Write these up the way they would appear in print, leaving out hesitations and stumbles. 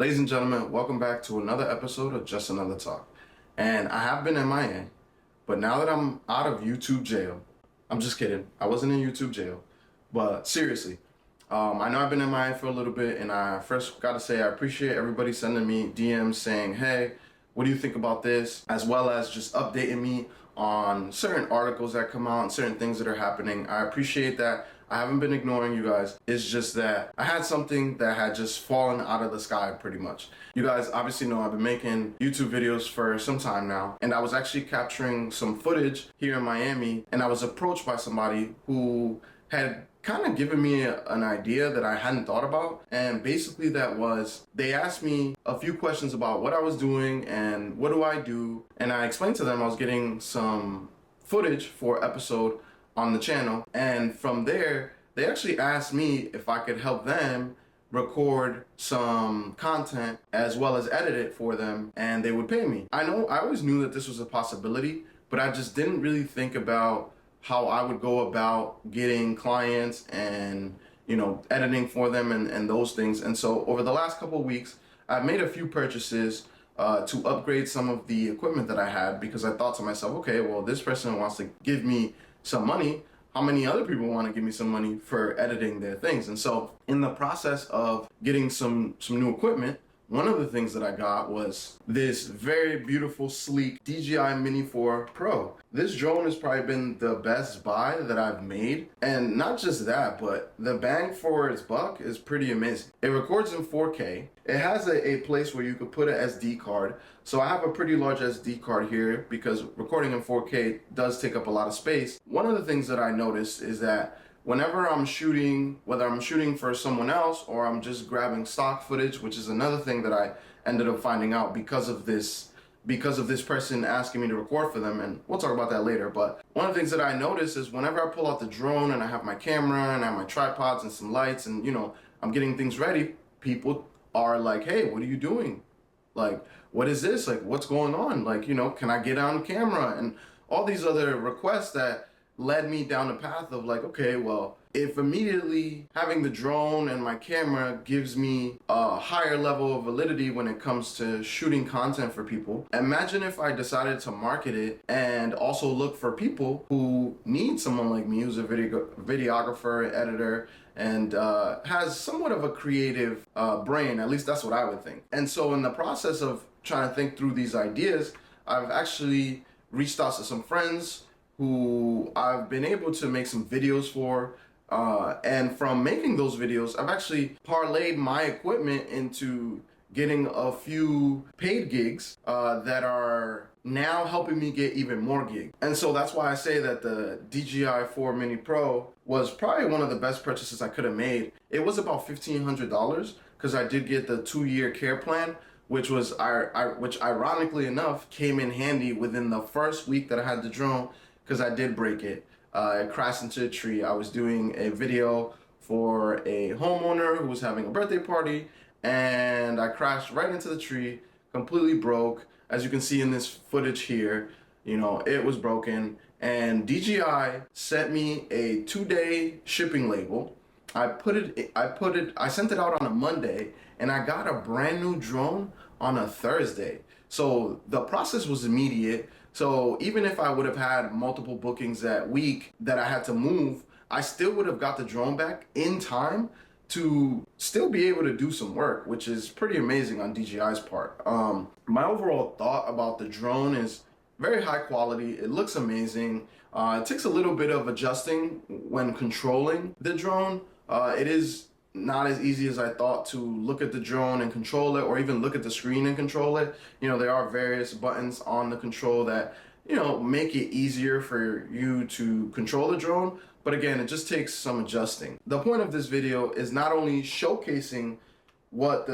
Ladies and gentlemen, welcome back to another episode of Just Another Talk. And I have been MIA, but now that I'm out of YouTube jail, I'm just kidding. I wasn't in YouTube jail, but seriously, I know I've been MIA for a little bit, and I first got to say I appreciate everybody sending me DMs saying, hey, what do you think about this? As well as just updating me on certain articles that come out and certain things that are happening. I appreciate that. I haven't been ignoring you guys. It's just that I had something that had just fallen out of the sky pretty much. You guys obviously know I've been making YouTube videos for some time now, and I was actually capturing some footage here in Miami, and I was approached by somebody who had kind of given me an idea that I hadn't thought about. And basically that was, they asked me a few questions about what I was doing and what do I do. And I explained to them I was getting some footage for episode on the channel. And from there, they actually asked me if I could help them record some content as well as edit it for them, and they would pay me. I always knew that this was a possibility, but I just didn't really think about how I would go about getting clients and, editing for them and those things. And so over the last couple of weeks, I've made a few purchases to upgrade some of the equipment that I had, because I thought to myself, okay, well, this person wants to give me some money. How many other people want to give me some money for editing their things? And so in the process of getting some new equipment, one of the things that I got was this very beautiful, sleek DJI Mini 4 Pro. This drone has probably been the best buy that I've made. And not just that, but the bang for its buck is pretty amazing. It records in 4K. It has a place where you could put an SD card. So I have a pretty large SD card here because recording in 4K does take up a lot of space. One of the things that I noticed is that whenever I'm shooting, whether I'm shooting for someone else or I'm just grabbing stock footage, which is another thing that I ended up finding out because of this person asking me to record for them, and we'll talk about that later. But one of the things that I notice is whenever I pull out the drone and I have my camera and I have my tripods and some lights and, I'm getting things ready, people are like, hey, what are you doing? Like, what is this? Like, what's going on? Like, can I get on camera? And all these other requests that led me down the path of like, okay, well, if immediately having the drone and my camera gives me a higher level of validity when it comes to shooting content for people, imagine if I decided to market it and also look for people who need someone like me who's a videographer, editor, and has somewhat of a creative brain. At least that's what I would think. And so in the process of trying to think through these ideas, I've actually reached out to some friends who I've been able to make some videos for. And from making those videos, I've actually parlayed my equipment into getting a few paid gigs that are now helping me get even more gigs. And so that's why I say that the DJI 4 Mini Pro was probably one of the best purchases I could have made. It was about $1,500 because I did get the 2-year care plan, which ironically enough came in handy within the first week that I had the drone, because I did break it. It crashed into a tree. I was doing a video for a homeowner who was having a birthday party, and I crashed right into the tree, completely broke. As you can see in this footage here, it was broken. And DJI sent me a 2-day shipping label. I sent it out on a Monday, and I got a brand new drone on a Thursday. So the process was immediate. So even if I would have had multiple bookings that week that I had to move, I still would have got the drone back in time to still be able to do some work, which is pretty amazing on DJI's part. My overall thought about the drone is very high quality. It looks amazing. It takes a little bit of adjusting when controlling the drone. It is not as easy as I thought to look at the drone and control it, or even look at the screen and control it. There are various buttons on the control that, make it easier for you to control the drone. But again, it just takes some adjusting. The point of this video is not only showcasing what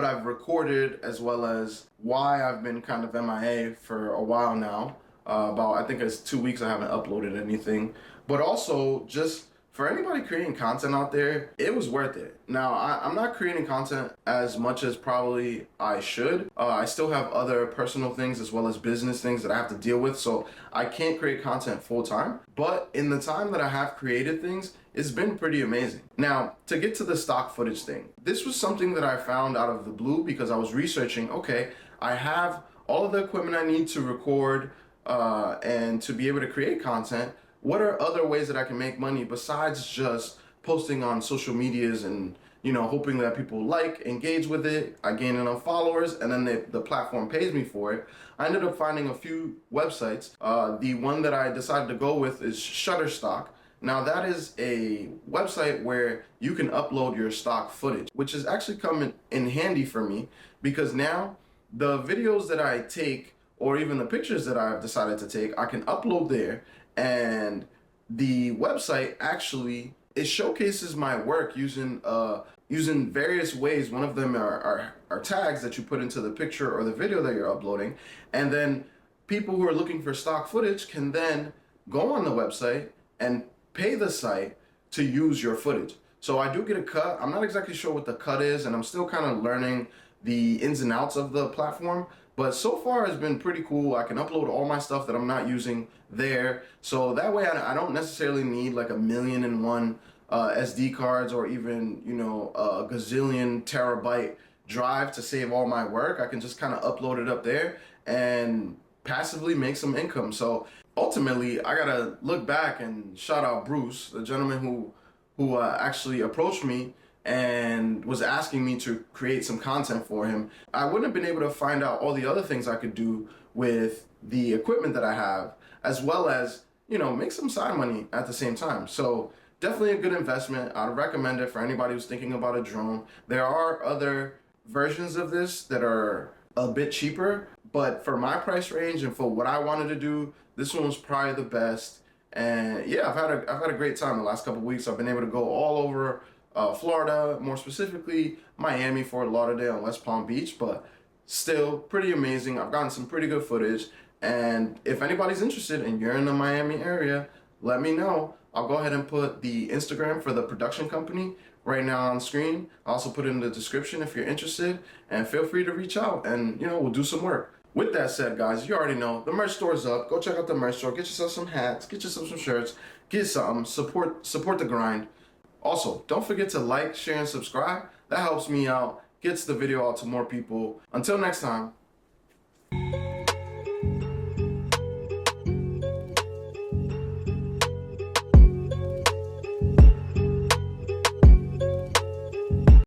I've recorded, as well as why I've been kind of MIA for a while now. I think it's 2 weeks I haven't uploaded anything, but also just for anybody creating content out there, it was worth it. Now, I'm not creating content as much as probably I should. I still have other personal things as well as business things that I have to deal with, so I can't create content full time. But in the time that I have created things, it's been pretty amazing. Now, to get to the stock footage thing, this was something that I found out of the blue because I was researching, okay, I have all of the equipment I need to record and to be able to create content. What are other ways that I can make money besides just posting on social medias and, you know, hoping that people like, engage with it, I gain enough followers, and then the platform pays me for it. I ended up finding a few websites. The one that I decided to go with is Shutterstock. Now that is a website where you can upload your stock footage, which is actually coming in handy for me because now the videos that I take or even the pictures that I've decided to take, I can upload there, and the website actually, it showcases my work using various ways. One of them are tags that you put into the picture or the video that you're uploading, and then people who are looking for stock footage can then go on the website and pay the site to use your footage. So I do get a cut. I'm not exactly sure what the cut is, and I'm still kind of learning the ins and outs of the platform, but so far it's been pretty cool. I can upload all my stuff that I'm not using there, so that way I don't necessarily need like 1,000,001 SD cards or even, you know, a gazillion terabyte drive to save all my work. I can just kind of upload it up there and passively make some income. So ultimately, I gotta look back and shout out Bruce, the gentleman who actually approached me and was asking me to create some content for him. I wouldn't have been able to find out all the other things I could do with the equipment that I have, as well as, you know, make some side money at the same time. So definitely a good investment. I'd recommend it for anybody who's thinking about a drone. There are other versions of this that are a bit cheaper, but for my price range and for what I wanted to do, this one was probably the best. And yeah, I've had a great time the last couple of weeks. I've been able to go all over Florida, more specifically Miami, Fort Lauderdale, and West Palm Beach, but still pretty amazing. I've gotten some pretty good footage, and if anybody's interested and you're in the Miami area, let me know. I'll go ahead and put the Instagram for the production company right now on screen. I'll also put it in the description if you're interested, and feel free to reach out and, you know, we'll do some work. With that said, guys, you already know the merch store's up. Go check out the merch store. Get yourself some hats, get yourself some shirts, get something, support the grind. Also, don't forget to like, share, and subscribe. That helps me out, gets the video out to more people. Until next time,